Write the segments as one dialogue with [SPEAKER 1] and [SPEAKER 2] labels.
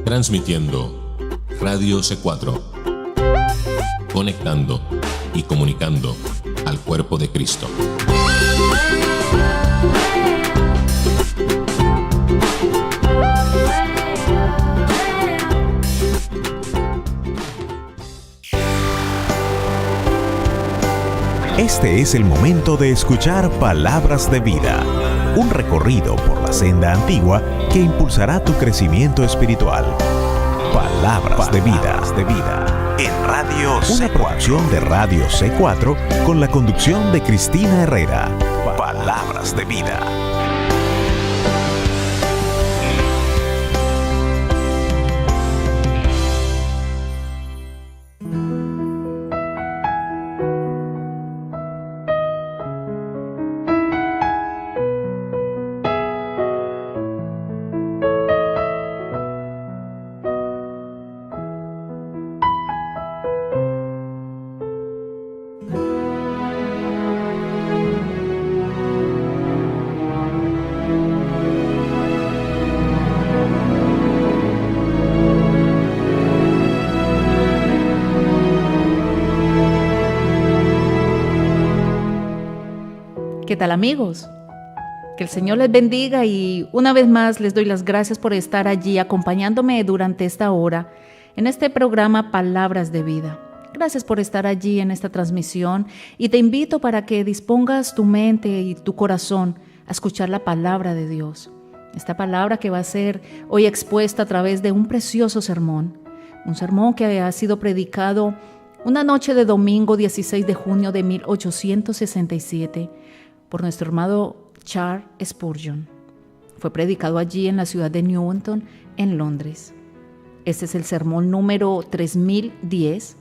[SPEAKER 1] Transmitiendo Radio C4, conectando y comunicando al cuerpo de Cristo.
[SPEAKER 2] Este es el momento de escuchar Palabras de Vida, un recorrido por la senda antigua que impulsará tu crecimiento espiritual. Palabras de Vida, en Radio C4. Una producción de Radio C4 con la conducción de Cristina Herrera. Palabras de Vida.
[SPEAKER 3] ¿Qué tal, amigos? Que el Señor les bendiga y una vez más les doy las gracias por estar allí acompañándome durante esta hora en este programa Palabras de Vida. Gracias por estar allí en esta transmisión y te invito para que dispongas tu mente y tu corazón a escuchar la palabra de Dios. Esta palabra que va a ser hoy expuesta a través de un precioso sermón, un sermón que ha sido predicado una noche de domingo 16 de junio de 1867 por nuestro hermano Charles Spurgeon. Fue predicado allí en la ciudad de Newton, en Londres. Este es el sermón número 3010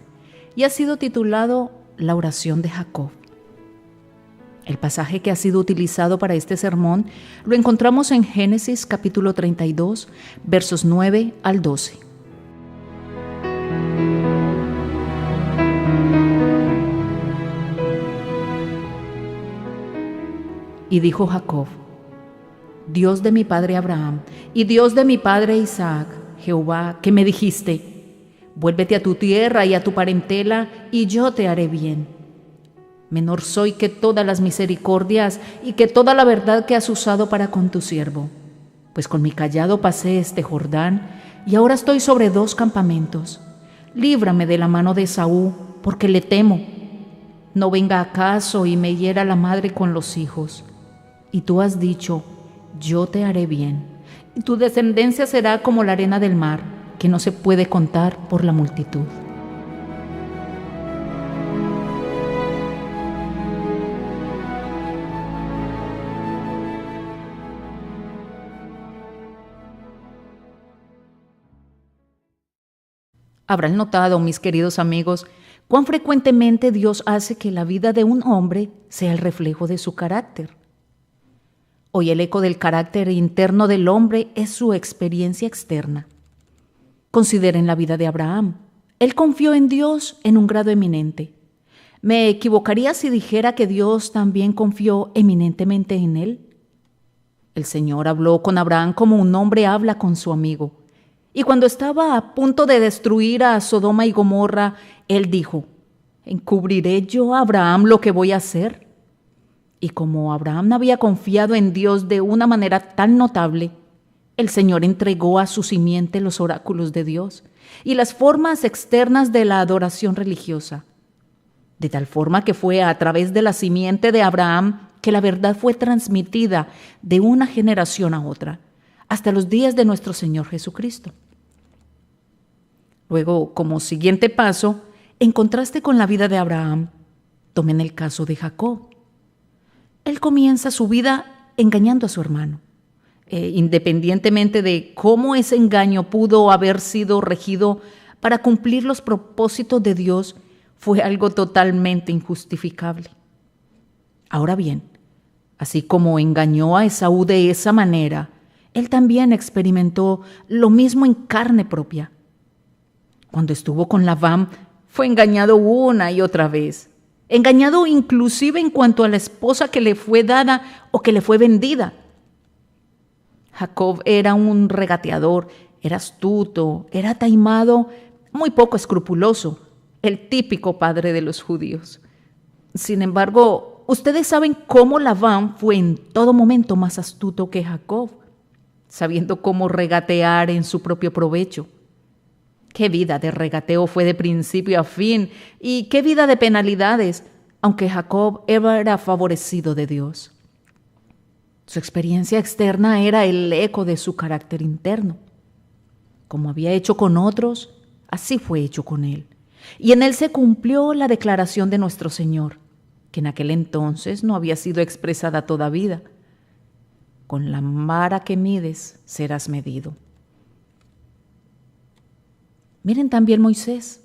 [SPEAKER 3] y ha sido titulado La oración de Jacob. El pasaje que ha sido utilizado para este sermón lo encontramos en Génesis capítulo 32, versos 9 al 12. Y dijo Jacob: Dios de mi padre Abraham y Dios de mi padre Isaac, Jehová, que me dijiste: vuélvete a tu tierra y a tu parentela, y yo te haré bien. Menor soy que todas las misericordias y que toda la verdad que has usado para con tu siervo. Pues con mi cayado pasé este Jordán, y ahora estoy sobre 2 campamentos. Líbrame de la mano de Esaú, porque le temo. No venga acaso y me hiera la madre con los hijos. Y tú has dicho: yo te haré bien, y tu descendencia será como la arena del mar, que no se puede contar por la multitud. Habrán notado, mis queridos amigos, cuán frecuentemente Dios hace que la vida de un hombre sea el reflejo de su carácter. Hoy el eco del carácter interno del hombre es su experiencia externa. Consideren la vida de Abraham. Él confió en Dios en un grado eminente. ¿Me equivocaría si dijera que Dios también confió eminentemente en él? El Señor habló con Abraham como un hombre habla con su amigo. Y cuando estaba a punto de destruir a Sodoma y Gomorra, él dijo: ¿encubriré yo a Abraham lo que voy a hacer? Y como Abraham había confiado en Dios de una manera tan notable, el Señor entregó a su simiente los oráculos de Dios y las formas externas de la adoración religiosa. De tal forma que fue a través de la simiente de Abraham que la verdad fue transmitida de una generación a otra, hasta los días de nuestro Señor Jesucristo. Luego, como siguiente paso, en contraste con la vida de Abraham, tomen el caso de Jacob. Él comienza su vida engañando a su hermano. Independientemente de cómo ese engaño pudo haber sido regido para cumplir los propósitos de Dios, fue algo totalmente injustificable. Ahora bien, así como engañó a Esaú de esa manera, él también experimentó lo mismo en carne propia. Cuando estuvo con Labán, fue engañado una y otra vez. Engañado inclusive en cuanto a la esposa que le fue dada o que le fue vendida. Jacob era un regateador, Era astuto, era taimado, muy poco escrupuloso, el típico padre de los judíos. Sin embargo, ustedes saben cómo Labán fue en todo momento más astuto que Jacob, sabiendo cómo regatear en su propio provecho. Qué vida de regateo fue de principio a fin, y qué vida de penalidades, aunque Jacob era favorecido de Dios. Su experiencia externa era el eco de su carácter interno. Como había hecho con otros, así fue hecho con él. Y en él se cumplió la declaración de nuestro Señor, que en aquel entonces no había sido expresada todavía. Con la vara que mides serás medido. Miren también Moisés,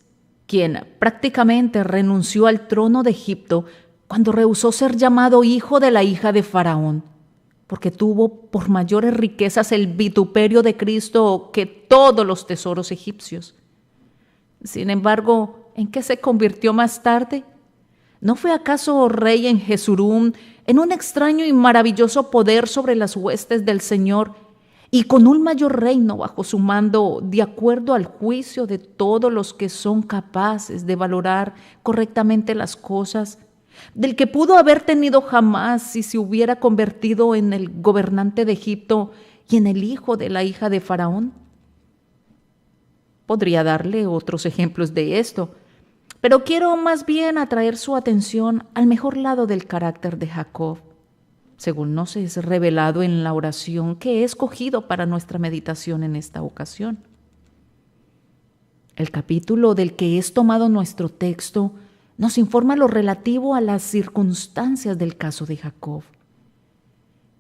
[SPEAKER 3] quien prácticamente renunció al trono de Egipto cuando rehusó ser llamado hijo de la hija de Faraón, porque tuvo por mayores riquezas el vituperio de Cristo que todos los tesoros egipcios. Sin embargo, ¿en qué se convirtió más tarde? ¿No fue acaso rey en Jesurún, en un extraño y maravilloso poder sobre las huestes del Señor, y con un mayor reino bajo su mando, de acuerdo al juicio de todos los que son capaces de valorar correctamente las cosas, del que pudo haber tenido jamás si se hubiera convertido en el gobernante de Egipto y en el hijo de la hija de Faraón? Podría darle otros ejemplos de esto, pero quiero más bien atraer su atención al mejor lado del carácter de Jacob, según nos es revelado en la oración que he escogido para nuestra meditación en esta ocasión. El capítulo del que es tomado nuestro texto nos informa lo relativo a las circunstancias del caso de Jacob.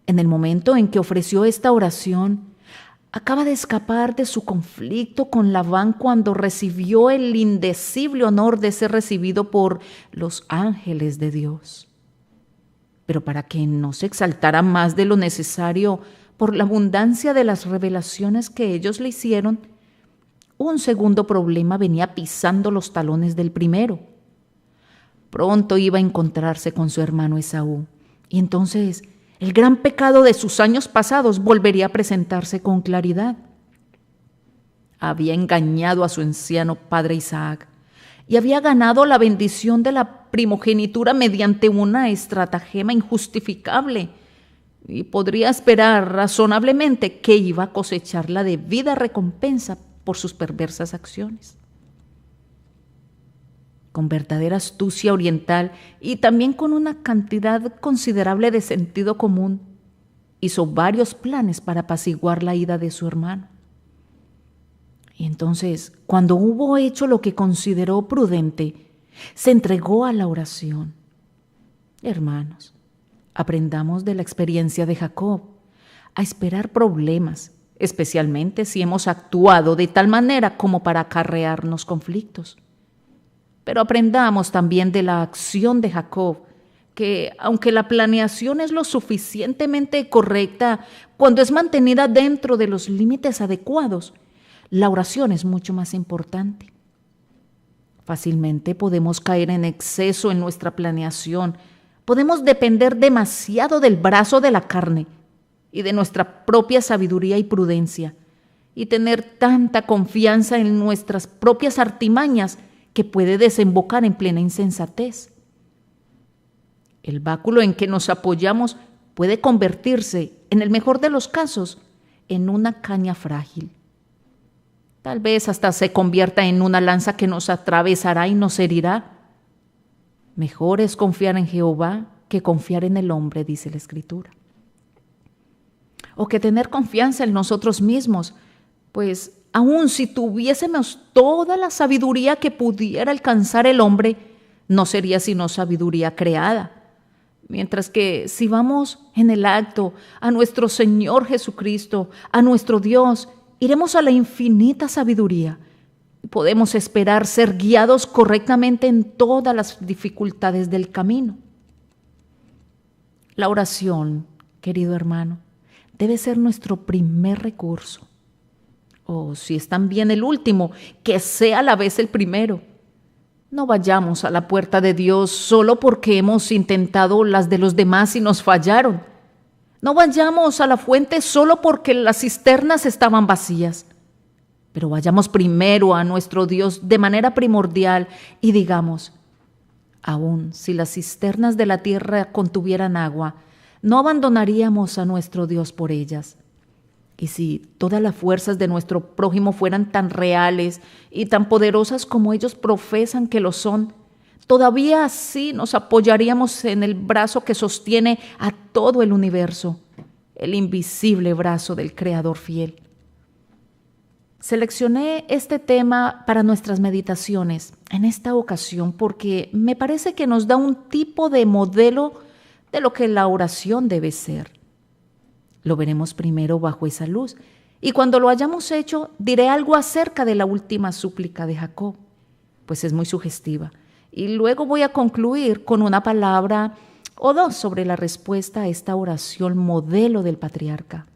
[SPEAKER 3] En el momento en que ofreció esta oración, acaba de escapar de su conflicto con Labán cuando recibió el indecible honor de ser recibido por los ángeles de Dios. Pero para que no se exaltara más de lo necesario por la abundancia de las revelaciones que ellos le hicieron, un segundo problema venía pisando los talones del primero. Pronto iba a encontrarse con su hermano Esaú, y entonces el gran pecado de sus años pasados volvería a presentarse con claridad. Había engañado a su anciano padre Isaac y había ganado la bendición de la primogenitura mediante una estratagema injustificable, y podría esperar razonablemente que iba a cosechar la debida recompensa por sus perversas acciones. Con verdadera astucia oriental y también con una cantidad considerable de sentido común, hizo varios planes para apaciguar la ira de su hermano. Y entonces, cuando hubo hecho lo que consideró prudente, se entregó a la oración. Hermanos, aprendamos de la experiencia de Jacob a esperar problemas, especialmente si hemos actuado de tal manera como para acarrearnos conflictos. Pero aprendamos también de la acción de Jacob, que aunque la planeación es lo suficientemente correcta cuando es mantenida dentro de los límites adecuados, la oración es mucho más importante. Fácilmente podemos caer en exceso en nuestra planeación, podemos depender demasiado del brazo de la carne y de nuestra propia sabiduría y prudencia, y tener tanta confianza en nuestras propias artimañas que puede desembocar en plena insensatez. El báculo en que nos apoyamos puede convertirse, en el mejor de los casos, en una caña frágil. Tal vez hasta se convierta en una lanza que nos atravesará y nos herirá. Mejor es confiar en Jehová que confiar en el hombre, dice la Escritura. O que tener confianza en nosotros mismos, pues aun si tuviésemos toda la sabiduría que pudiera alcanzar el hombre, no sería sino sabiduría creada. Mientras que si vamos en el acto a nuestro Señor Jesucristo, a nuestro Dios, iremos a la infinita sabiduría. Podemos esperar ser guiados correctamente en todas las dificultades del camino. La oración, querido hermano, debe ser nuestro primer recurso. O si es también el último, que sea a la vez el primero. No vayamos a la puerta de Dios solo porque hemos intentado las de los demás y nos fallaron. No vayamos a la fuente solo porque las cisternas estaban vacías. Pero vayamos primero a nuestro Dios de manera primordial y digamos: aun si las cisternas de la tierra contuvieran agua, no abandonaríamos a nuestro Dios por ellas. Y si todas las fuerzas de nuestro prójimo fueran tan reales y tan poderosas como ellos profesan que lo son, todavía así nos apoyaríamos en el brazo que sostiene a todo el universo, el invisible brazo del Creador fiel. Seleccioné este tema para nuestras meditaciones en esta ocasión porque me parece que nos da un tipo de modelo de lo que la oración debe ser. Lo veremos primero bajo esa luz, y cuando lo hayamos hecho diré algo acerca de la última súplica de Jacob, pues es muy sugestiva, y luego voy a concluir con una palabra o dos sobre la respuesta a esta oración modelo del patriarca.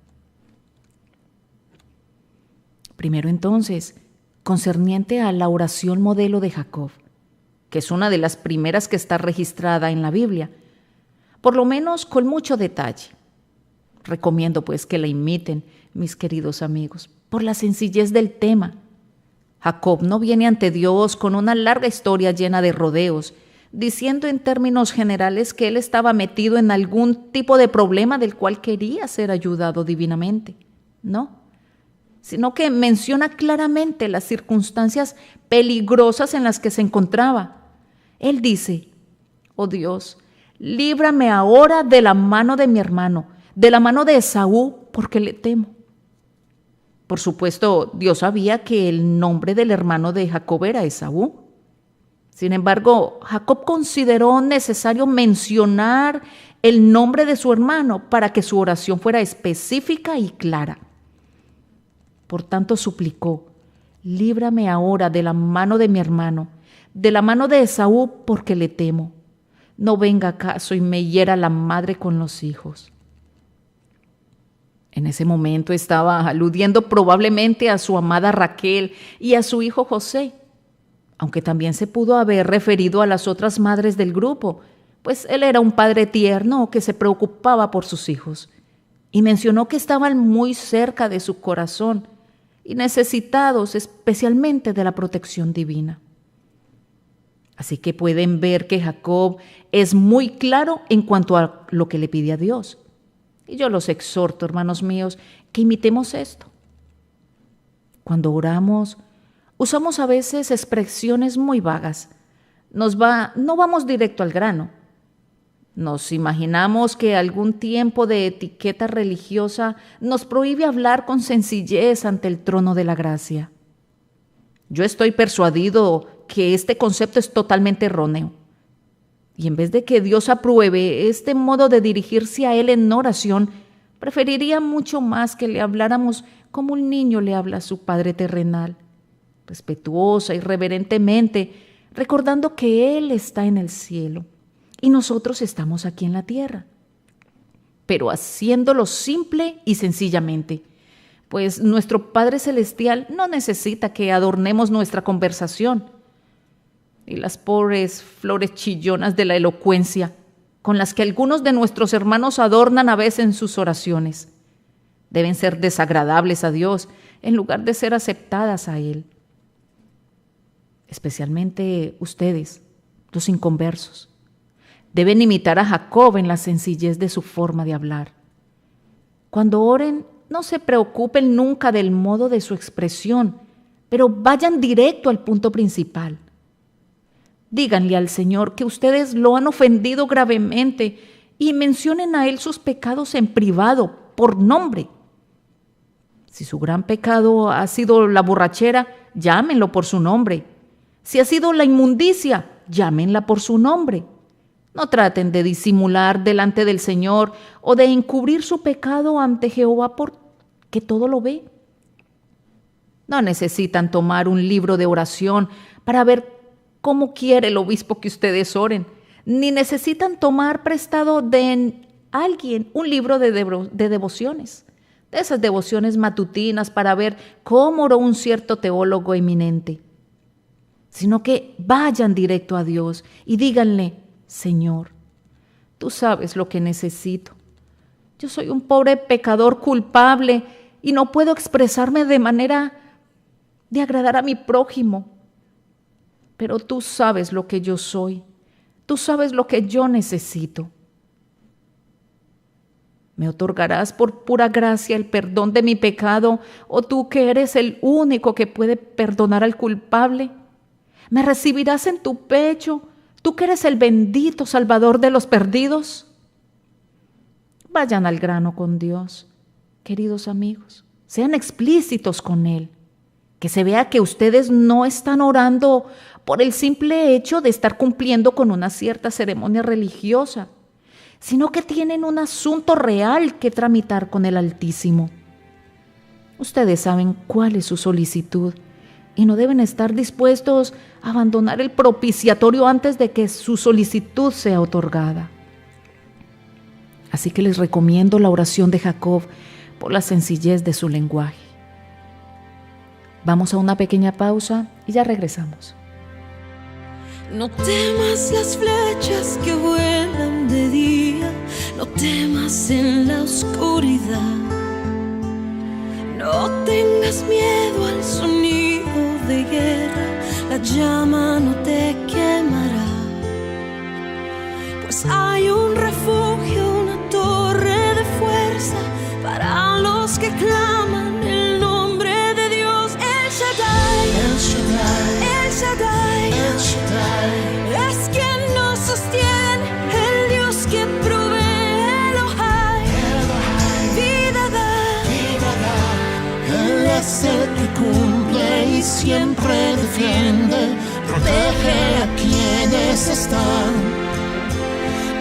[SPEAKER 3] Primero entonces, concerniente a la oración modelo de Jacob, que es una de las primeras que está registrada en la Biblia, por lo menos con mucho detalle. Recomiendo pues que la imiten, mis queridos amigos, por la sencillez del tema. Jacob no viene ante Dios con una larga historia llena de rodeos, diciendo en términos generales que él estaba metido en algún tipo de problema del cual quería ser ayudado divinamente. No, sino que menciona claramente las circunstancias peligrosas en las que se encontraba. Él dice: oh Dios, líbrame ahora de la mano de mi hermano, de la mano de Esaú, porque le temo. Por supuesto, Dios sabía que el nombre del hermano de Jacob era Esaú. Sin embargo, Jacob consideró necesario mencionar el nombre de su hermano para que su oración fuera específica y clara. Por tanto, suplicó: líbrame ahora de la mano de mi hermano, de la mano de Esaú, porque le temo. No venga acaso y me hiera la madre con los hijos. En ese momento estaba aludiendo probablemente a su amada Raquel y a su hijo José, aunque también se pudo haber referido a las otras madres del grupo, pues él era un padre tierno que se preocupaba por sus hijos, y mencionó que estaban muy cerca de su corazón y necesitados especialmente de la protección divina. Así que pueden ver que Jacob es muy claro en cuanto a lo que le pide a Dios. Y yo los exhorto, hermanos míos, que imitemos esto. Cuando oramos, usamos a veces expresiones muy vagas. No vamos directo al grano. Nos imaginamos que algún tiempo de etiqueta religiosa nos prohíbe hablar con sencillez ante el trono de la gracia. Yo estoy persuadido que este concepto es totalmente erróneo. Y en vez de que Dios apruebe este modo de dirigirse a Él en oración, preferiría mucho más que le habláramos como un niño le habla a su padre terrenal, respetuosa y reverentemente, recordando que Él está en el cielo y nosotros estamos aquí en la tierra, pero haciéndolo simple y sencillamente, pues nuestro Padre Celestial no necesita que adornemos nuestra conversación, y las pobres flores chillonas de la elocuencia con las que algunos de nuestros hermanos adornan a veces en sus oraciones deben ser desagradables a Dios en lugar de ser aceptadas a Él. Especialmente ustedes, los inconversos, deben imitar a Jacob en la sencillez de su forma de hablar. Cuando oren, no se preocupen nunca del modo de su expresión, pero vayan directo al punto principal. Díganle al Señor que ustedes lo han ofendido gravemente y mencionen a Él sus pecados en privado, por nombre. Si su gran pecado ha sido la borrachera, llámenlo por su nombre. Si ha sido la inmundicia, llámenla por su nombre. No traten de disimular delante del Señor o de encubrir su pecado ante Jehová porque todo lo ve. No necesitan tomar un libro de oración para ver cómo quiere el obispo que ustedes oren, ni necesitan tomar prestado de alguien un libro de devociones, de esas devociones matutinas para ver cómo oró un cierto teólogo eminente, sino que vayan directo a Dios y díganle: Señor, tú sabes lo que necesito. Yo soy un pobre pecador culpable y no puedo expresarme de manera de agradar a mi prójimo. Pero tú sabes lo que yo soy, tú sabes lo que yo necesito. ¿Me otorgarás por pura gracia el perdón de mi pecado, o tú que eres el único que puede perdonar al culpable? ¿Me recibirás en tu pecho, tú que eres el bendito Salvador de los perdidos? Vayan al grano con Dios, queridos amigos, sean explícitos con Él, que se vea que ustedes no están orando por el simple hecho de estar cumpliendo con una cierta ceremonia religiosa, sino que tienen un asunto real que tramitar con el Altísimo. Ustedes saben cuál es su solicitud y no deben estar dispuestos a abandonar el propiciatorio antes de que su solicitud sea otorgada. Así que les recomiendo la oración de Jacob por la sencillez de su lenguaje. Vamos a una pequeña pausa y ya regresamos.
[SPEAKER 4] No temas las flechas que vuelan de día, no temas en la oscuridad. No tengas miedo al sonido de guerra, la llama no te quemará. Pues hay un refugio, una torre de fuerza para los que claman el nombre de Dios. El Shaddai, El Shaddai, El Shaddai, El Shaddai. Es quien nos sostiene, el Dios que provee, Elohai. Vida da,
[SPEAKER 5] Él es el que cumple y siempre defiende, protege a quienes están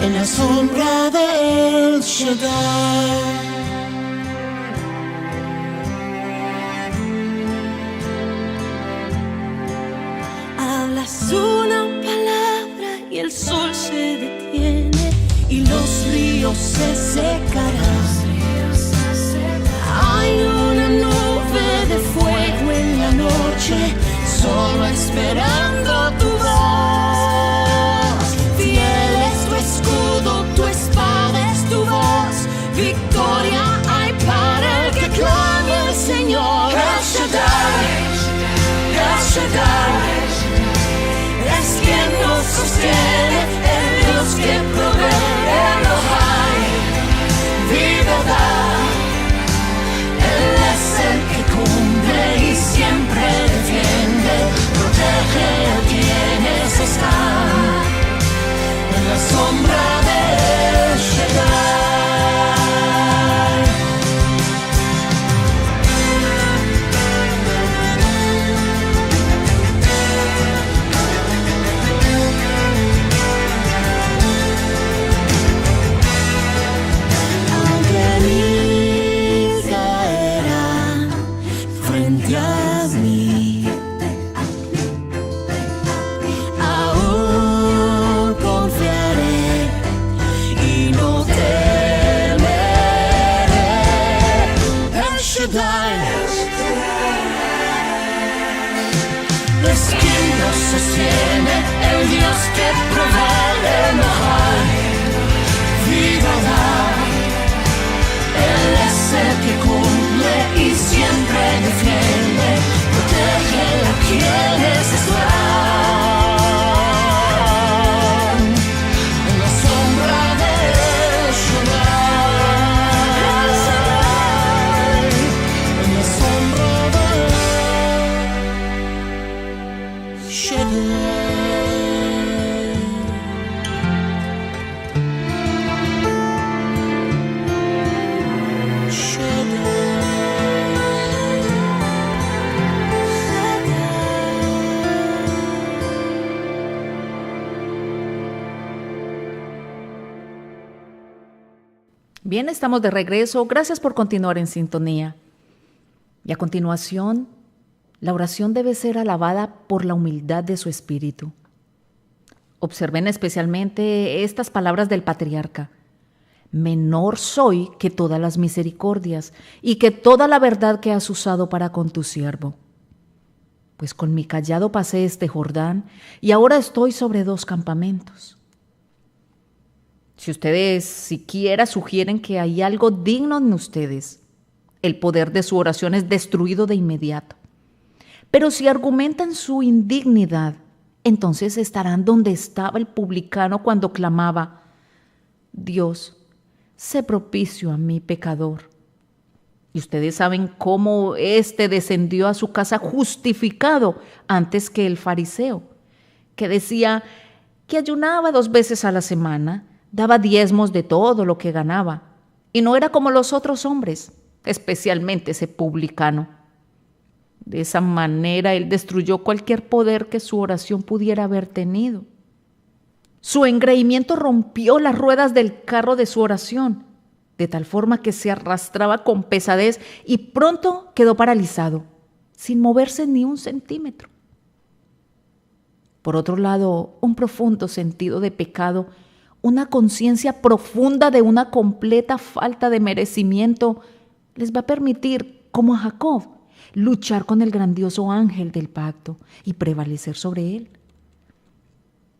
[SPEAKER 5] en la sombra de El Shaddai.
[SPEAKER 4] hablas una palabra y el sol se detiene y los ríos se secarán. Hay una nube de fuego en la noche, solo esperando tu voz. Fiel es tu escudo, tu espada es tu voz. Victoria hay para el que clame al Señor. El Shaddai, El Shaddai, es quien nos sostiene, el Dios que provee, Elohai. Vida da, Él es el que cumple y siempre defiende, protege a quienes están en la sombra de El Shaddai. Aunque mil caerán frente a mí, aún confiaré y no temeré. El Shaddai es quien nos sostiene, el Dios que provee, Elohai. Vida da, Él es el que cumple y siempre defiende, protege a quienes están en la sombra de El Shaddai. En la sombra de El Shaddai.
[SPEAKER 3] Bien, estamos de regreso. Gracias por continuar en sintonía. Y a continuación, la oración debe ser alabada por la humildad de su espíritu. Observen especialmente estas palabras del patriarca. Menor soy que todas las misericordias y que toda la verdad que has usado para con tu siervo. Pues con mi cayado pasé este Jordán y ahora estoy sobre 2 campamentos. Si ustedes siquiera sugieren que hay algo digno en ustedes, el poder de su oración es destruido de inmediato. Pero si argumentan su indignidad, entonces estarán donde estaba el publicano cuando clamaba: Dios, sé propicio a mí, pecador. Y ustedes saben cómo éste descendió a su casa justificado antes que el fariseo, que decía que ayunaba 2 veces a la semana, daba diezmos de todo lo que ganaba, y no era como los otros hombres, especialmente ese publicano. De esa manera él destruyó cualquier poder que su oración pudiera haber tenido. Su engreimiento rompió las ruedas del carro de su oración, de tal forma que se arrastraba con pesadez y pronto quedó paralizado, sin moverse ni un centímetro. Por otro lado, un profundo sentido de pecado, una conciencia profunda de una completa falta de merecimiento, les va a permitir, como a Jacob, luchar con el grandioso ángel del pacto y prevalecer sobre él.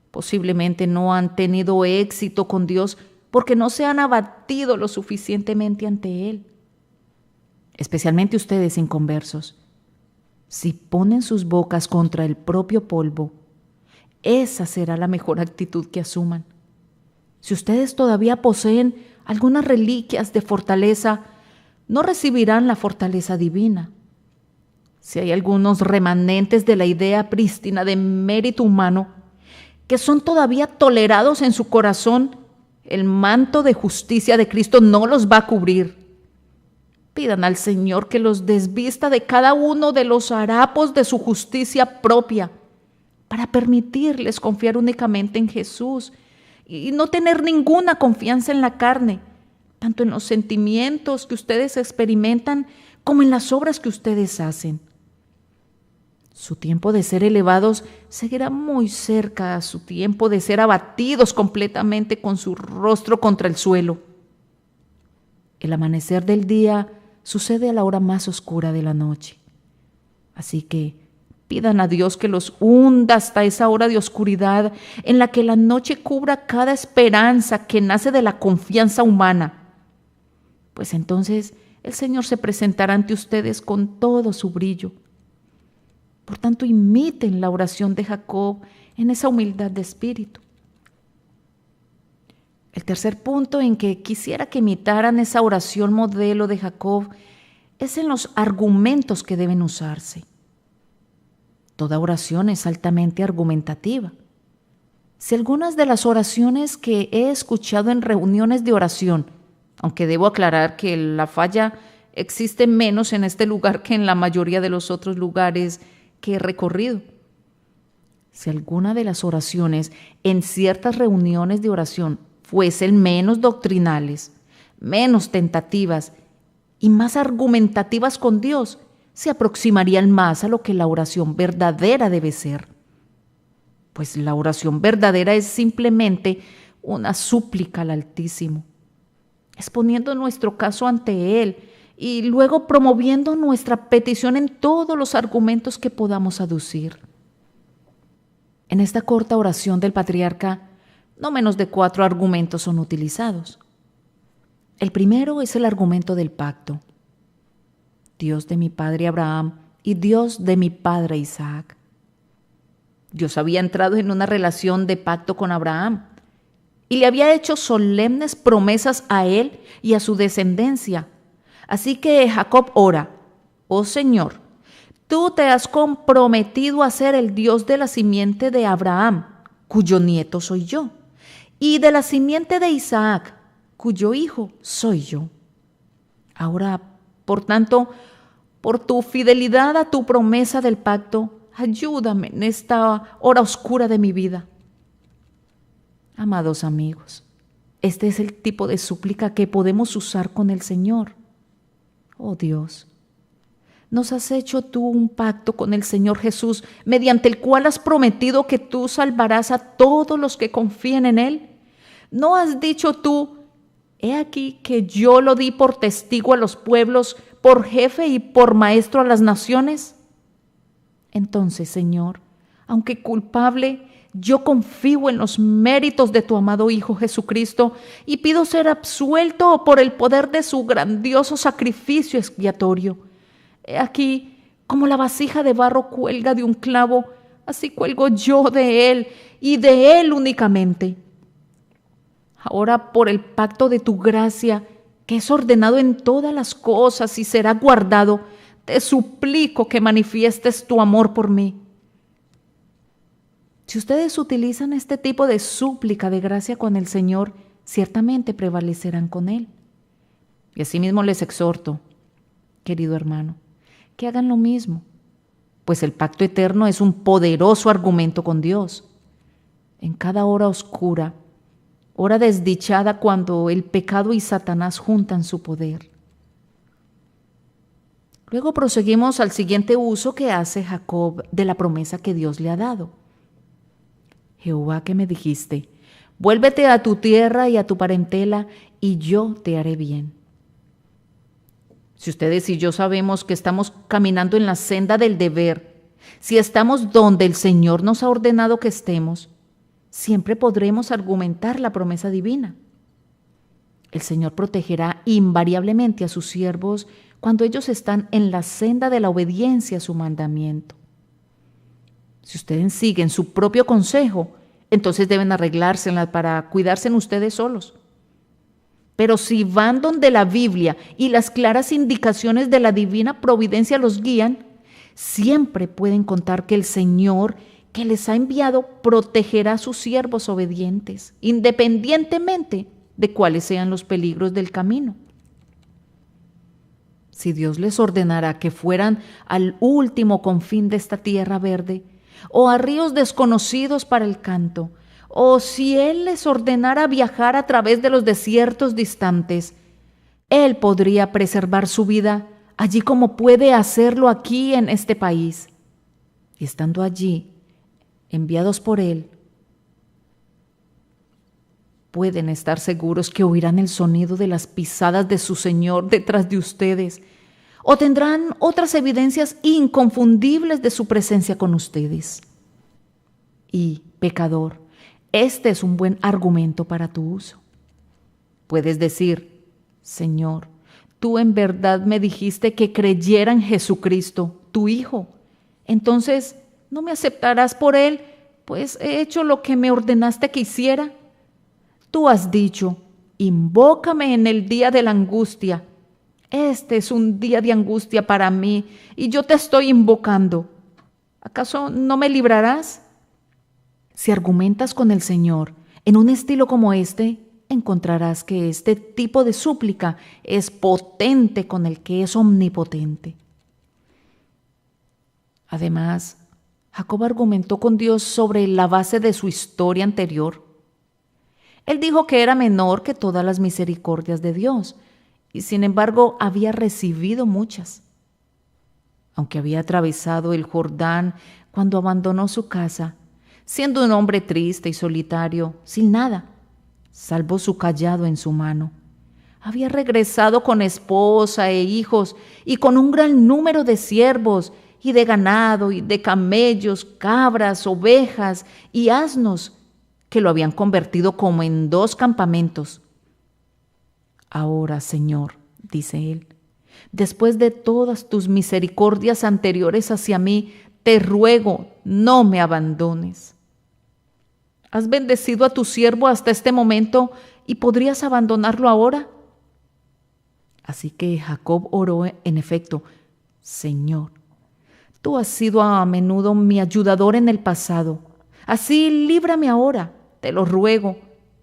[SPEAKER 3] Posiblemente no han tenido éxito con Dios porque no se han abatido lo suficientemente ante Él. Especialmente ustedes inconversos. Si ponen sus bocas contra el propio polvo, esa será la mejor actitud que asuman. Si ustedes todavía poseen algunas reliquias de fortaleza, no recibirán la fortaleza divina. Si hay algunos remanentes de la idea prístina de mérito humano que son todavía tolerados en su corazón, el manto de justicia de Cristo no los va a cubrir. Pidan al Señor que los desvista de cada uno de los harapos de su justicia propia para permitirles confiar únicamente en Jesús y no tener ninguna confianza en la carne, tanto en los sentimientos que ustedes experimentan como en las obras que ustedes hacen. Su tiempo de ser elevados seguirá muy cerca a su tiempo de ser abatidos completamente con su rostro contra el suelo. El amanecer del día sucede a la hora más oscura de la noche. Así que pidan a Dios que los hunda hasta esa hora de oscuridad en la que la noche cubra cada esperanza que nace de la confianza humana. Pues entonces el Señor se presentará ante ustedes con todo su brillo. Por tanto, imiten la oración de Jacob en esa humildad de espíritu. El tercer punto en que quisiera que imitaran esa oración modelo de Jacob es en los argumentos que deben usarse. Toda oración es altamente argumentativa. Si algunas de las oraciones que he escuchado en reuniones de oración, aunque debo aclarar que la falla existe menos en este lugar que en la mayoría de los otros lugares que he recorrido. Si alguna de las oraciones en ciertas reuniones de oración fuesen menos doctrinales, menos tentativas y más argumentativas con Dios, se aproximarían más a lo que la oración verdadera debe ser. Pues la oración verdadera es simplemente una súplica al Altísimo, exponiendo nuestro caso ante Él y luego promoviendo nuestra petición en todos los argumentos que podamos aducir. En esta corta oración del patriarca, no menos de 4 argumentos son utilizados. El primero es el argumento del pacto. Dios de mi padre Abraham y Dios de mi padre Isaac. Dios había entrado en una relación de pacto con Abraham y le había hecho solemnes promesas a él y a su descendencia. Así que Jacob ora: oh Señor, tú te has comprometido a ser el Dios de la simiente de Abraham, cuyo nieto soy yo, y de la simiente de Isaac, cuyo hijo soy yo. Ahora, por tanto, por tu fidelidad a tu promesa del pacto, ayúdame en esta hora oscura de mi vida. Amados amigos, este es el tipo de súplica que podemos usar con el Señor. Oh Dios, nos has hecho tú un pacto con el Señor Jesús, mediante el cual has prometido que tú salvarás a todos los que confíen en Él. ¿No has dicho tú: he aquí que yo lo di por testigo a los pueblos, por jefe y por maestro a las naciones? Entonces, Señor, aunque culpable, yo confío en los méritos de tu amado Hijo Jesucristo y pido ser absuelto por el poder de su grandioso sacrificio expiatorio. He aquí Como la vasija de barro cuelga de un clavo, así cuelgo yo de Él y de Él únicamente. Ahora, por el pacto de tu gracia, que es ordenado en todas las cosas y será guardado, te suplico que manifiestes tu amor por mí. Si ustedes utilizan este tipo de súplica de gracia con el Señor, ciertamente prevalecerán con Él. Y asimismo les exhorto, querido hermano, que hagan lo mismo, pues el pacto eterno es un poderoso argumento con Dios. En cada hora oscura, hora desdichada cuando el pecado y Satanás juntan su poder. Luego proseguimos al siguiente uso que hace Jacob de la promesa que Dios le ha dado. Jehová, que me dijiste, vuélvete a tu tierra y a tu parentela, y yo te haré bien. Si ustedes y yo sabemos que estamos caminando en la senda del deber, si estamos donde el Señor nos ha ordenado que estemos, siempre podremos argumentar la promesa divina. El Señor protegerá invariablemente a sus siervos cuando ellos están en la senda de la obediencia a su mandamiento. Si ustedes siguen su propio consejo, entonces deben arreglárselas para cuidarse en ustedes solos. Pero si van donde la Biblia y las claras indicaciones de la divina providencia los guían, siempre pueden contar que el Señor que les ha enviado protegerá a sus siervos obedientes, independientemente de cuáles sean los peligros del camino. Si Dios les ordenara que fueran al último confín de esta tierra verde, o a ríos desconocidos para el canto, o si Él les ordenara viajar a través de los desiertos distantes, Él podría preservar su vida allí como puede hacerlo aquí en este país. Y estando allí, enviados por Él, pueden estar seguros que oirán el sonido de las pisadas de su Señor detrás de ustedes, o tendrán otras evidencias inconfundibles de su presencia con ustedes. Y, pecador, este es un buen argumento para tu uso. Puedes decir, Señor, tú en verdad me dijiste que creyera en Jesucristo, tu Hijo. Entonces, ¿no me aceptarás por Él, pues he hecho lo que me ordenaste que hiciera? Tú has dicho, invócame en el día de la angustia. Este es un día de angustia para mí y yo te estoy invocando. ¿Acaso no me librarás? Si argumentas con el Señor en un estilo como este, encontrarás que este tipo de súplica es potente con el que es omnipotente. Además, Jacob argumentó con Dios sobre la base de su historia anterior. Él dijo que era menor que todas las misericordias de Dios, y sin embargo había recibido muchas. Aunque había atravesado el Jordán cuando abandonó su casa, siendo un hombre triste y solitario, sin nada, salvo su cayado en su mano. Había regresado con esposa e hijos y con un gran número de siervos y de ganado y de camellos, cabras, ovejas y asnos que lo habían convertido como en 2 campamentos. Ahora, Señor, dice él, después de todas tus misericordias anteriores hacia mí, te ruego, no me abandones. Has bendecido a tu siervo hasta este momento y ¿podrías abandonarlo ahora? Así que Jacob oró en efecto, Señor, tú has sido a menudo mi ayudador en el pasado. Así líbrame ahora, te lo ruego,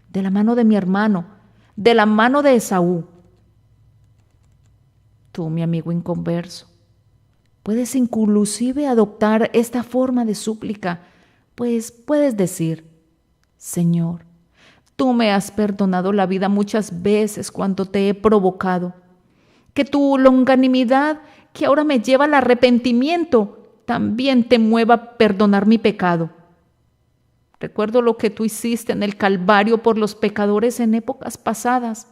[SPEAKER 3] de la mano de mi hermano, de la mano de Esaú. Tú, mi amigo inconverso, puedes inclusive adoptar esta forma de súplica, pues puedes decir, Señor, tú me has perdonado la vida muchas veces cuando te he provocado. Que tu longanimidad, que ahora me lleva al arrepentimiento, también te mueva a perdonar mi pecado. Recuerdo lo que tú hiciste en el Calvario por los pecadores en épocas pasadas,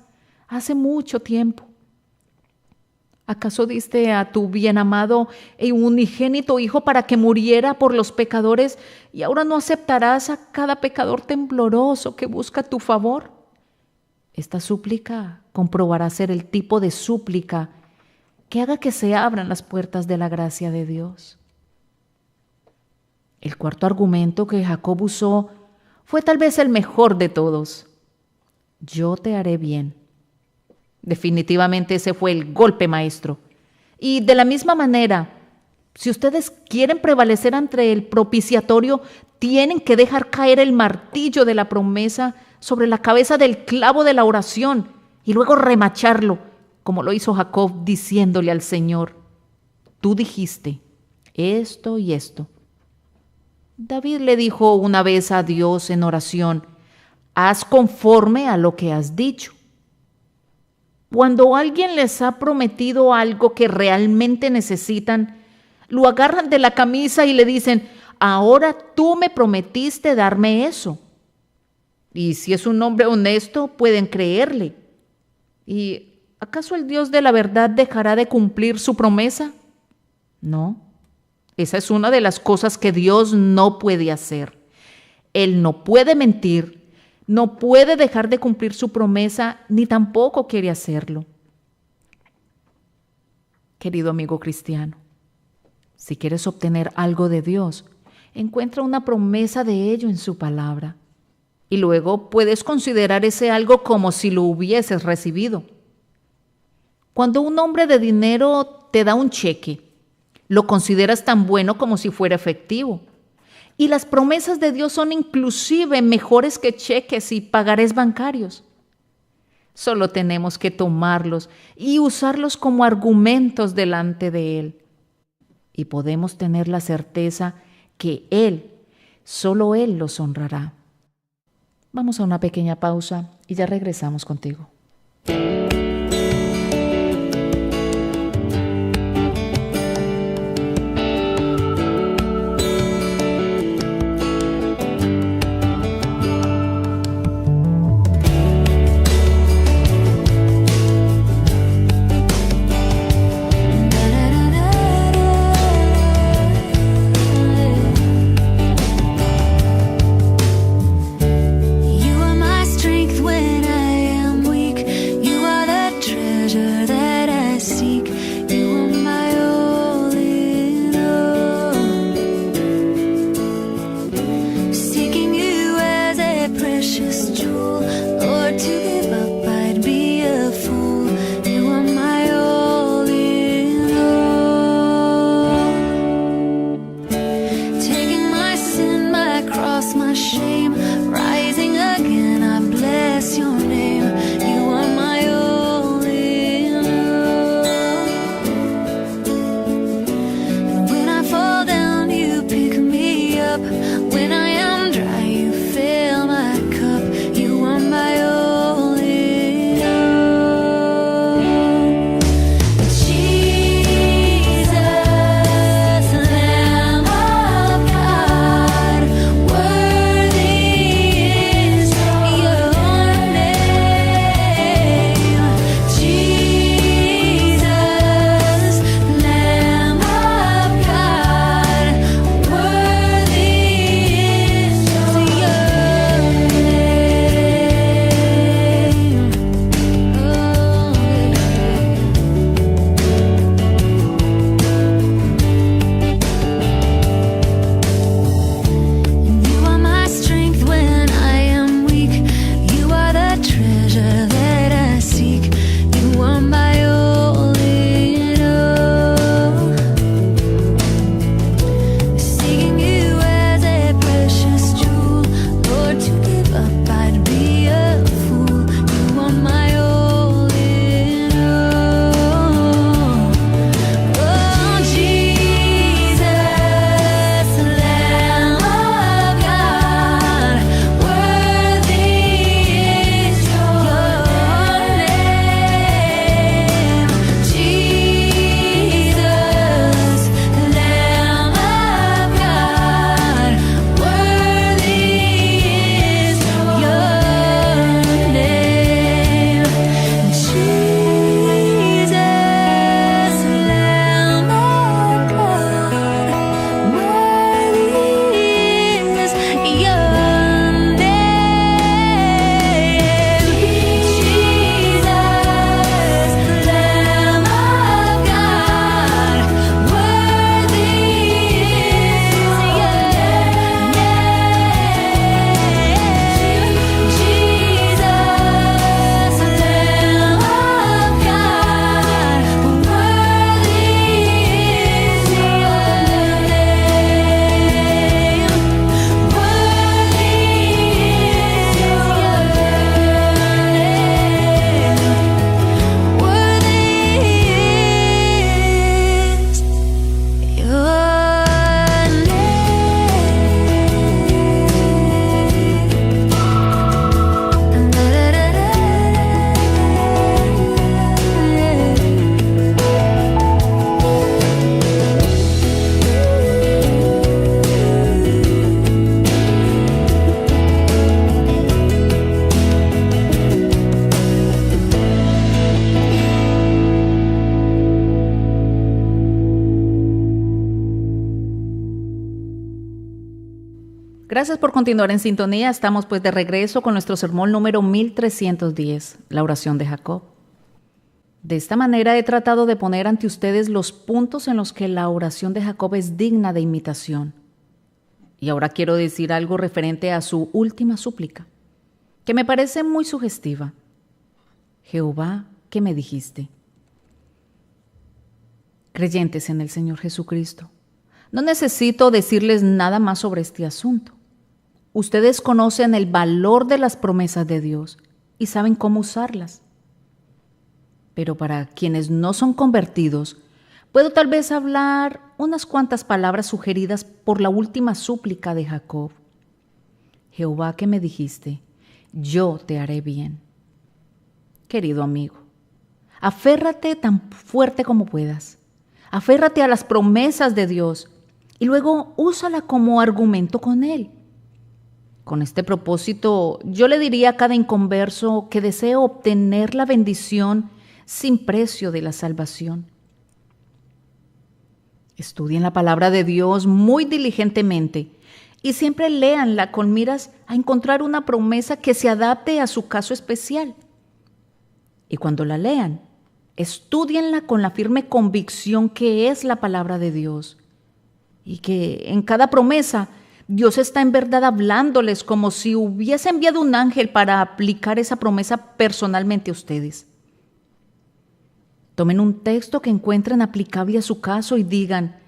[SPEAKER 3] hace mucho tiempo. ¿Acaso diste a tu bien amado e unigénito Hijo para que muriera por los pecadores y ahora no aceptarás a cada pecador tembloroso que busca tu favor? Esta súplica comprobará ser el tipo de súplica que haga que se abran las puertas de la gracia de Dios. El cuarto argumento que Jacob usó fue tal vez el mejor de todos. Yo te haré bien. Definitivamente ese fue el golpe maestro. Y de la misma manera, si ustedes quieren prevalecer ante el propiciatorio, tienen que dejar caer el martillo de la promesa sobre la cabeza del clavo de la oración y luego remacharlo, como lo hizo Jacob diciéndole al Señor: tú dijiste esto y esto. David le dijo una vez a Dios en oración: haz conforme a lo que has dicho. Cuando alguien les ha prometido algo que realmente necesitan, lo agarran de la camisa y le dicen: ahora tú me prometiste darme eso. Y si es un hombre honesto, pueden creerle. ¿Y acaso el Dios de la verdad dejará de cumplir su promesa? No. Esa es una de las cosas que Dios no puede hacer. Él no puede mentir, no puede dejar de cumplir su promesa, ni tampoco quiere hacerlo. Querido amigo cristiano, si quieres obtener algo de Dios, encuentra una promesa de ello en su palabra. Y luego puedes considerar ese algo como si lo hubieses recibido. Cuando un hombre de dinero te da un cheque, lo consideras tan bueno como si fuera efectivo. Y las promesas de Dios son inclusive mejores que cheques y pagarés bancarios. Solo tenemos que tomarlos y usarlos como argumentos delante de Él. Y podemos tener la certeza que Él, solo Él los honrará. Vamos a una pequeña pausa y ya regresamos contigo.
[SPEAKER 4] You are my strength when I am weak. You are
[SPEAKER 3] Gracias por continuar en sintonía. Estamos pues de regreso con nuestro sermón número 1310, la oración de Jacob. De esta manera he tratado de poner ante ustedes los puntos en los que la oración de Jacob es digna de imitación. Y ahora quiero decir algo referente a su última súplica, que me parece muy sugestiva. Jehová, ¿qué me dijiste? Creyentes en el Señor Jesucristo, no necesito decirles nada más sobre este asunto. Ustedes conocen el valor de las promesas de Dios y saben cómo usarlas. Pero para quienes no son convertidos, puedo tal vez hablar unas cuantas palabras sugeridas por la última súplica de Jacob. Jehová, ¿qué me dijiste? Yo te haré bien. Querido amigo, aférrate tan fuerte como puedas. Aférrate a las promesas de Dios y luego úsala como argumento con Él. Con este propósito, yo le diría a cada inconverso que deseo obtener la bendición sin precio de la salvación. Estudien la palabra de Dios muy diligentemente y siempre léanla con miras a encontrar una promesa que se adapte a su caso especial. Y cuando la lean, estúdienla con la firme convicción que es la palabra de Dios y que en cada promesa Dios está en verdad hablándoles como si hubiese enviado un ángel para aplicar esa promesa personalmente a ustedes. Tomen un texto que encuentren aplicable a su caso y digan,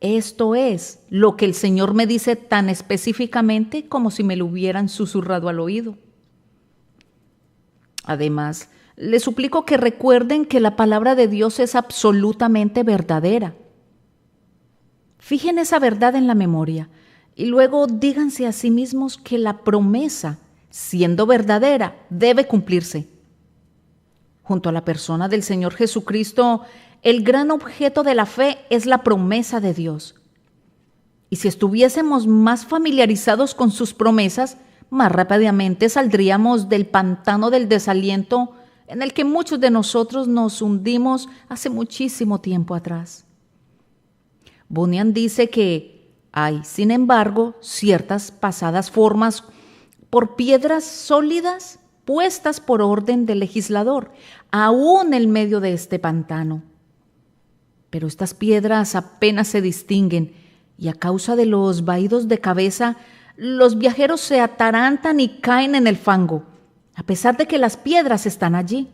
[SPEAKER 3] esto es lo que el Señor me dice tan específicamente como si me lo hubieran susurrado al oído. Además, les suplico que recuerden que la palabra de Dios es absolutamente verdadera. Fijen esa verdad en la memoria y luego díganse a sí mismos que la promesa, siendo verdadera, debe cumplirse. Junto a la persona del Señor Jesucristo, el gran objeto de la fe es la promesa de Dios. Y si estuviésemos más familiarizados con sus promesas, más rápidamente saldríamos del pantano del desaliento en el que muchos de nosotros nos hundimos hace muchísimo tiempo atrás. Bunyan dice que hay, sin embargo, ciertas pasadas formas por piedras sólidas puestas por orden del legislador, aún en medio de este pantano. Pero estas piedras apenas se distinguen y a causa de los vaídos de cabeza, los viajeros se atarantan y caen en el fango, a pesar de que las piedras están allí.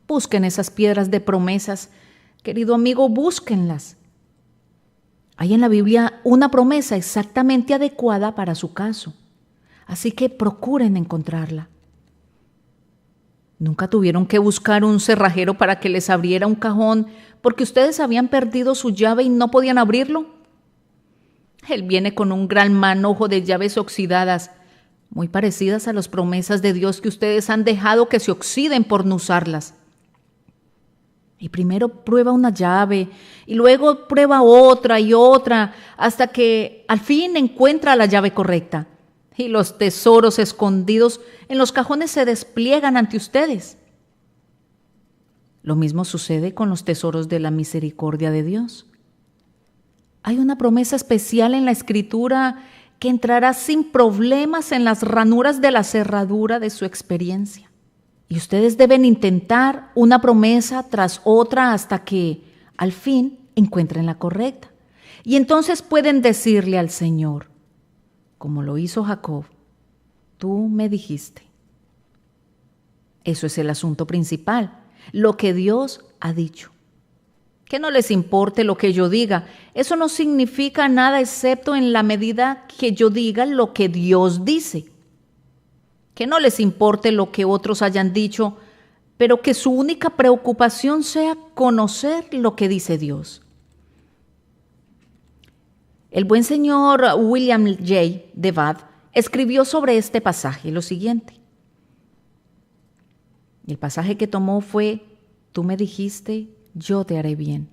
[SPEAKER 3] Busquen esas piedras de promesas, querido amigo, búsquenlas. Hay en la Biblia una promesa exactamente adecuada para su caso, así que procuren encontrarla. ¿Nunca tuvieron que buscar un cerrajero para que les abriera un cajón porque ustedes habían perdido su llave y no podían abrirlo? Él viene con un gran manojo de llaves oxidadas, muy parecidas a las promesas de Dios que ustedes han dejado que se oxiden por no usarlas. Y primero prueba una llave y luego prueba otra y otra hasta que al fin encuentra la llave correcta. Y los tesoros escondidos en los cajones se despliegan ante ustedes. Lo mismo sucede con los tesoros de la misericordia de Dios. Hay una promesa especial en la Escritura que entrará sin problemas en las ranuras de la cerradura de su experiencia. Y ustedes deben intentar una promesa tras otra hasta que, al fin, encuentren la correcta. Y entonces pueden decirle al Señor, como lo hizo Jacob, tú me dijiste. Eso es el asunto principal, lo que Dios ha dicho. Que no les importe lo que yo diga, eso no significa nada excepto en la medida que yo diga lo que Dios dice. Que no les importe lo que otros hayan dicho, pero que su única preocupación sea conocer lo que dice Dios. El buen señor William J. Devad escribió sobre este pasaje lo siguiente. El pasaje que tomó fue, tú me dijiste, yo te haré bien.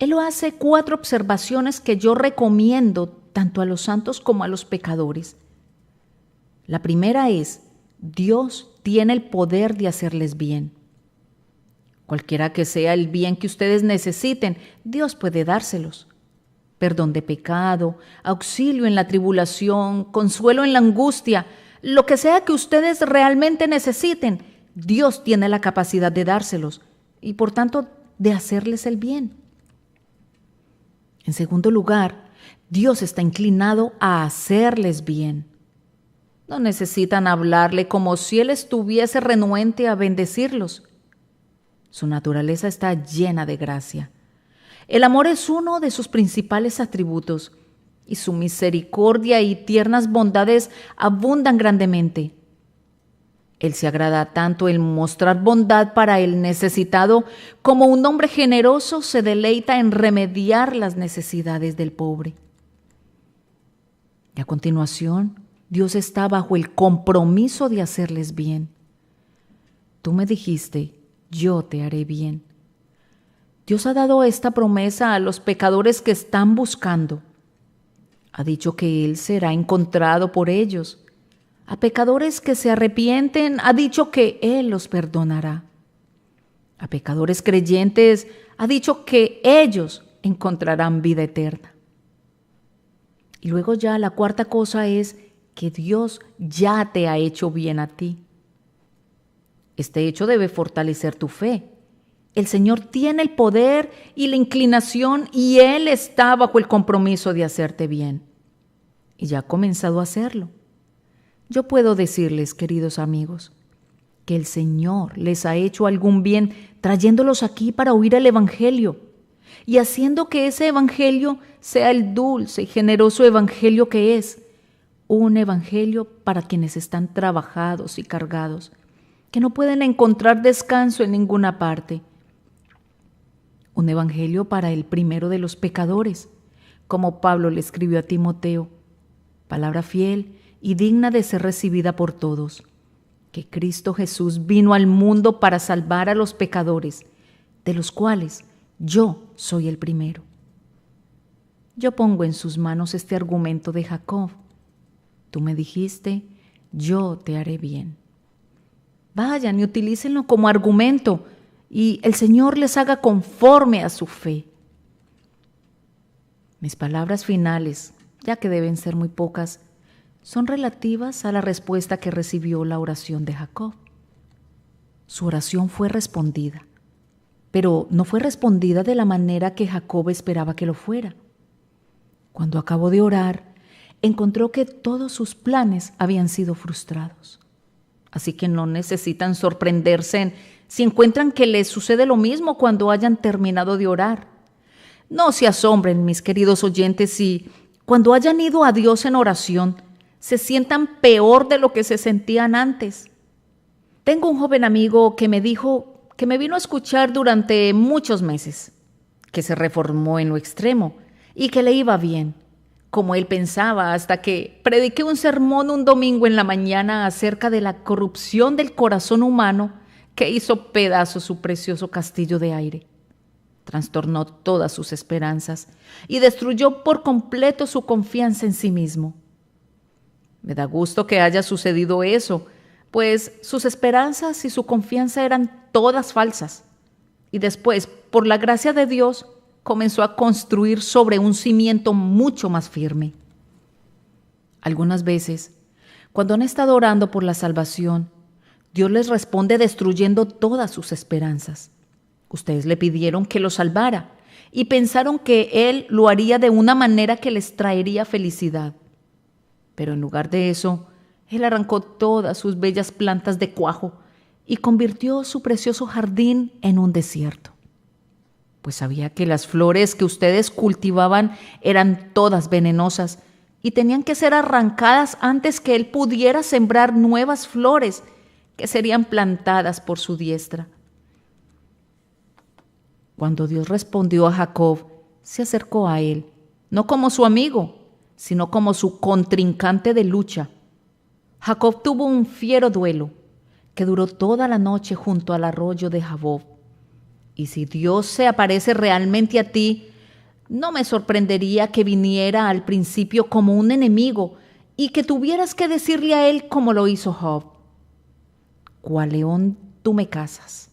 [SPEAKER 3] Él lo hace 4 observaciones que yo recomiendo tanto a los santos como a los pecadores. La primera es, Dios tiene el poder de hacerles bien. Cualquiera que sea el bien que ustedes necesiten, Dios puede dárselos. perdón de pecado, auxilio en la tribulación, consuelo en la angustia, lo que sea que ustedes realmente necesiten, Dios tiene la capacidad de dárselos y por tanto de hacerles el bien. En segundo lugar, Dios está inclinado a hacerles bien. No necesitan hablarle como si Él estuviese renuente a bendecirlos. Su naturaleza está llena de gracia. El amor es uno de sus principales atributos y su misericordia y tiernas bondades abundan grandemente. Él se agrada tanto en mostrar bondad para el necesitado como un hombre generoso se deleita en remediar las necesidades del pobre. Y a continuación, Dios está bajo el compromiso de hacerles bien. Tú me dijiste, yo te haré bien. Dios ha dado esta promesa a los pecadores que están buscando. Ha dicho que Él será encontrado por ellos. A pecadores que se arrepienten, ha dicho que Él los perdonará. A pecadores creyentes, ha dicho que ellos encontrarán vida eterna. Y luego ya la cuarta cosa es que Dios ya te ha hecho bien a ti. Este hecho debe fortalecer tu fe. El Señor tiene el poder y la inclinación y Él está bajo el compromiso de hacerte bien. Y ya ha comenzado a hacerlo. Yo puedo decirles, queridos amigos, que el Señor les ha hecho algún bien trayéndolos aquí para oír el Evangelio y haciendo que ese Evangelio sea el dulce y generoso Evangelio que es, un Evangelio para quienes están trabajados y cargados, que no pueden encontrar descanso en ninguna parte. Un Evangelio para el primero de los pecadores, como Pablo le escribió a Timoteo, palabra fiel y digna de ser recibida por todos, que Cristo Jesús vino al mundo para salvar a los pecadores, de los cuales yo soy el primero. Yo pongo en sus manos este argumento de Jacob. Tú me dijiste, yo te haré bien. Vayan y utilícenlo como argumento y el Señor les haga conforme a su fe. Mis palabras finales, ya que deben ser muy pocas, son relativas a la respuesta que recibió la oración de Jacob. Su oración fue respondida, pero no fue respondida de la manera que Jacob esperaba que lo fuera. Cuando acabó de orar, encontró que todos sus planes habían sido frustrados. Así que no necesitan sorprenderse si encuentran que les sucede lo mismo cuando hayan terminado de orar. No se asombren, mis queridos oyentes, si cuando hayan ido a Dios en oración se sientan peor de lo que se sentían antes. Tengo un joven amigo que me dijo que me vino a escuchar durante muchos meses, que se reformó en lo extremo y que le iba bien, como él pensaba, hasta que prediqué un sermón un domingo en la mañana acerca de la corrupción del corazón humano que hizo pedazos su precioso castillo de aire. Trastornó todas sus esperanzas y destruyó por completo su confianza en sí mismo. Me da gusto que haya sucedido eso, pues sus esperanzas y su confianza eran todas falsas. Y después, por la gracia de Dios, comenzó a construir sobre un cimiento mucho más firme. Algunas veces, cuando han estado orando por la salvación, Dios les responde destruyendo todas sus esperanzas. Ustedes le pidieron que lo salvara y pensaron que Él lo haría de una manera que les traería felicidad. Pero en lugar de eso, Él arrancó todas sus bellas plantas de cuajo y convirtió su precioso jardín en un desierto. Pues sabía que las flores que ustedes cultivaban eran todas venenosas y tenían que ser arrancadas antes que Él pudiera sembrar nuevas flores que serían plantadas por su diestra. Cuando Dios respondió a Jacob, se acercó a él, no como su amigo, sino como su contrincante de lucha. Jacob tuvo un fiero duelo que duró toda la noche junto al arroyo de Jaboc. Y si Dios se aparece realmente a ti, no me sorprendería que viniera al principio como un enemigo y que tuvieras que decirle a él como lo hizo Job: «¿Cuál león tú me cazas?».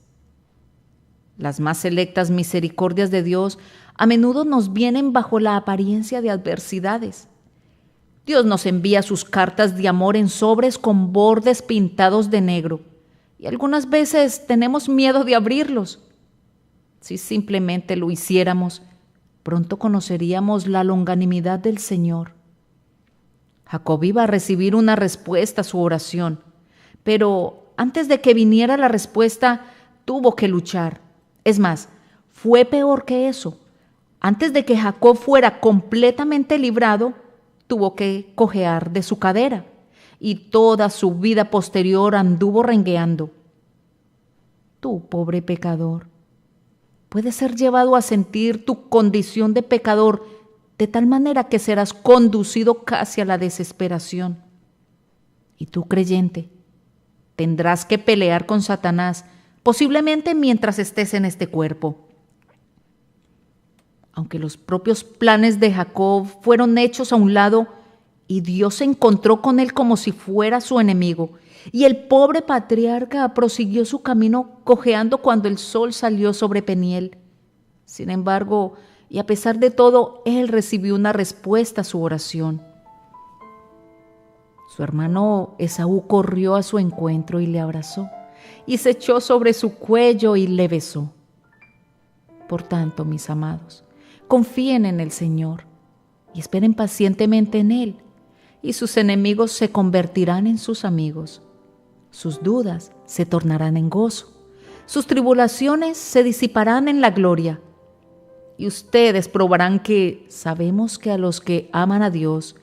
[SPEAKER 3] Las más selectas misericordias de Dios a menudo nos vienen bajo la apariencia de adversidades. Dios nos envía sus cartas de amor en sobres con bordes pintados de negro, y algunas veces tenemos miedo de abrirlos. Si simplemente lo hiciéramos, pronto conoceríamos la longanimidad del Señor. Jacob iba a recibir una respuesta a su oración, pero antes de que viniera la respuesta, tuvo que luchar. Es más, fue peor que eso. Antes de que Jacob fuera completamente librado, tuvo que cojear de su cadera, y toda su vida posterior anduvo rengueando. Tú, pobre pecador, puedes ser llevado a sentir tu condición de pecador de tal manera que serás conducido casi a la desesperación. Y tú, creyente, tendrás que pelear con Satanás, posiblemente mientras estés en este cuerpo. Aunque los propios planes de Jacob fueron hechos a un lado y Dios se encontró con él como si fuera su enemigo, y el pobre patriarca prosiguió su camino cojeando cuando el sol salió sobre Peniel. Sin embargo, y a pesar de todo, él recibió una respuesta a su oración. Su hermano Esaú corrió a su encuentro y le abrazó, y se echó sobre su cuello y le besó. Por tanto, mis amados, confíen en el Señor y esperen pacientemente en Él, y sus enemigos se convertirán en sus amigos. Sus dudas se tornarán en gozo, sus tribulaciones se disiparán en la gloria, y ustedes probarán que sabemos que a los que aman a Dios,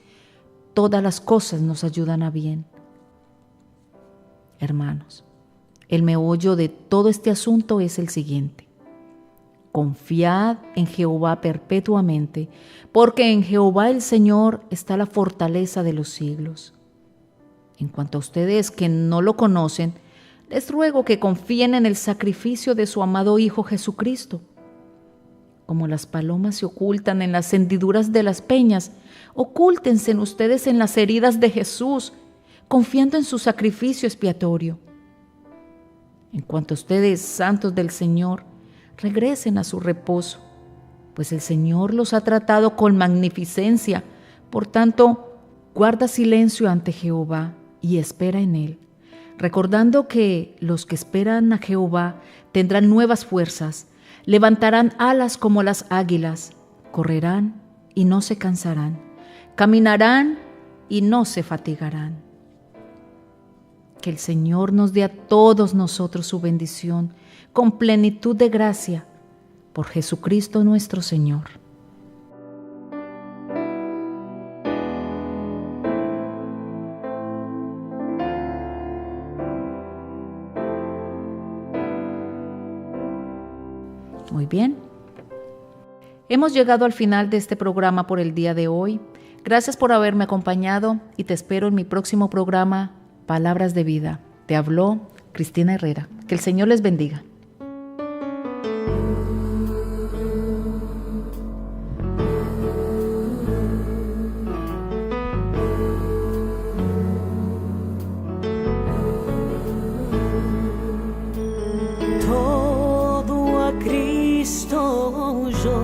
[SPEAKER 3] todas las cosas nos ayudan a bien. Hermanos, el meollo de todo este asunto es el siguiente: confiad en Jehová perpetuamente, porque en Jehová el Señor está la fortaleza de los siglos. En cuanto a ustedes que no lo conocen, les ruego que confíen en el sacrificio de su amado Hijo Jesucristo. Como las palomas se ocultan en las hendiduras de las peñas, ocúltense ustedes en las heridas de Jesús, confiando en su sacrificio expiatorio. En cuanto a ustedes, santos del Señor, regresen a su reposo, pues el Señor los ha tratado con magnificencia. Por tanto, guarda silencio ante Jehová y espera en Él, recordando que los que esperan a Jehová tendrán nuevas fuerzas, levantarán alas como las águilas, correrán y no se cansarán, caminarán y no se fatigarán. Que el Señor nos dé a todos nosotros su bendición con plenitud de gracia, por Jesucristo nuestro Señor. Muy bien. Hemos llegado al final de este programa por el día de hoy. Gracias por haberme acompañado y te espero en mi próximo programa, Palabras de Vida. Te habló Cristina Herrera. Que el Señor les bendiga.
[SPEAKER 4] Cristo yo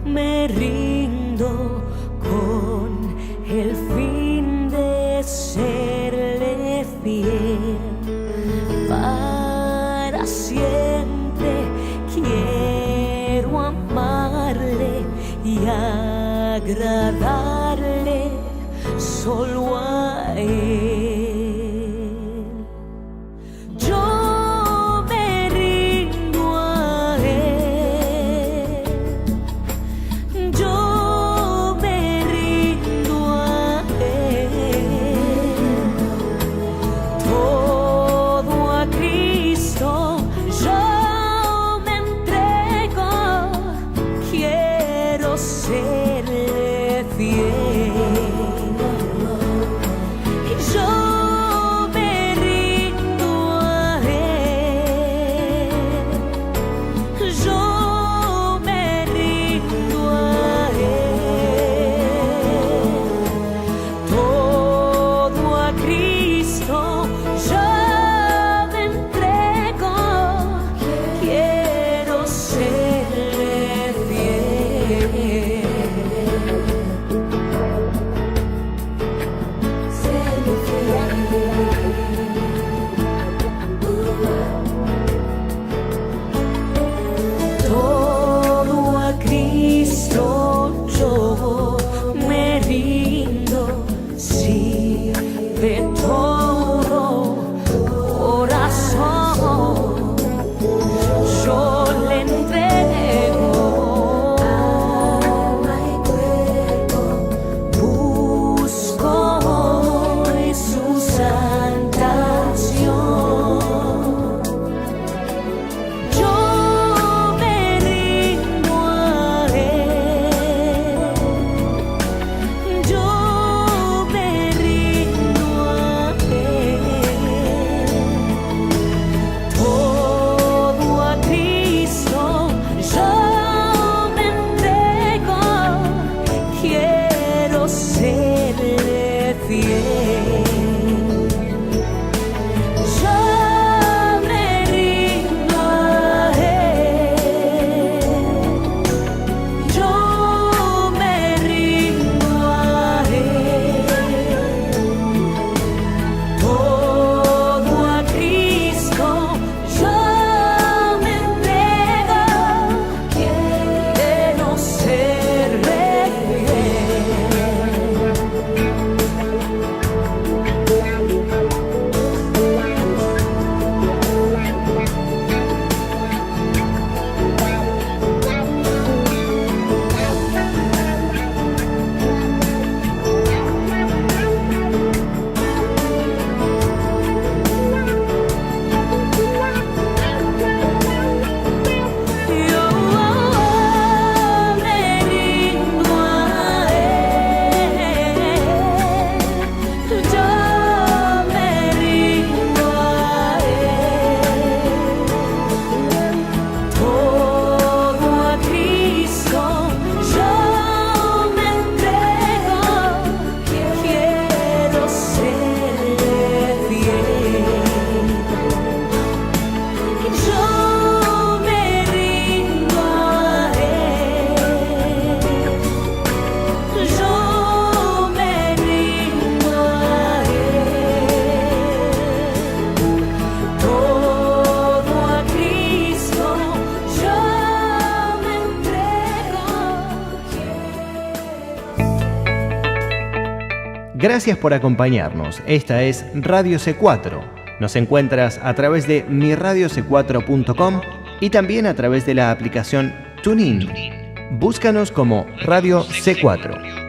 [SPEAKER 4] me rindo con el fin de serle fiel. Para siempre quiero amarle y agradarle solo a Él. Serle fiel.
[SPEAKER 6] Gracias por acompañarnos. Esta es Radio C4. Nos encuentras a través de miradioc4.com y también a través de la aplicación TuneIn. Búscanos como Radio C4.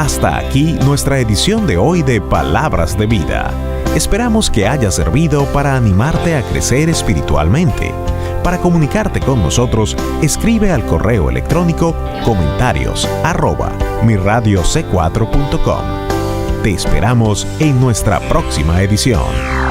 [SPEAKER 2] Hasta aquí nuestra edición de hoy de Palabras de Vida. Esperamos que haya servido para animarte a crecer espiritualmente. Para comunicarte con nosotros, escribe al correo electrónico comentarios@mirradioc4.com. Te esperamos en nuestra próxima edición.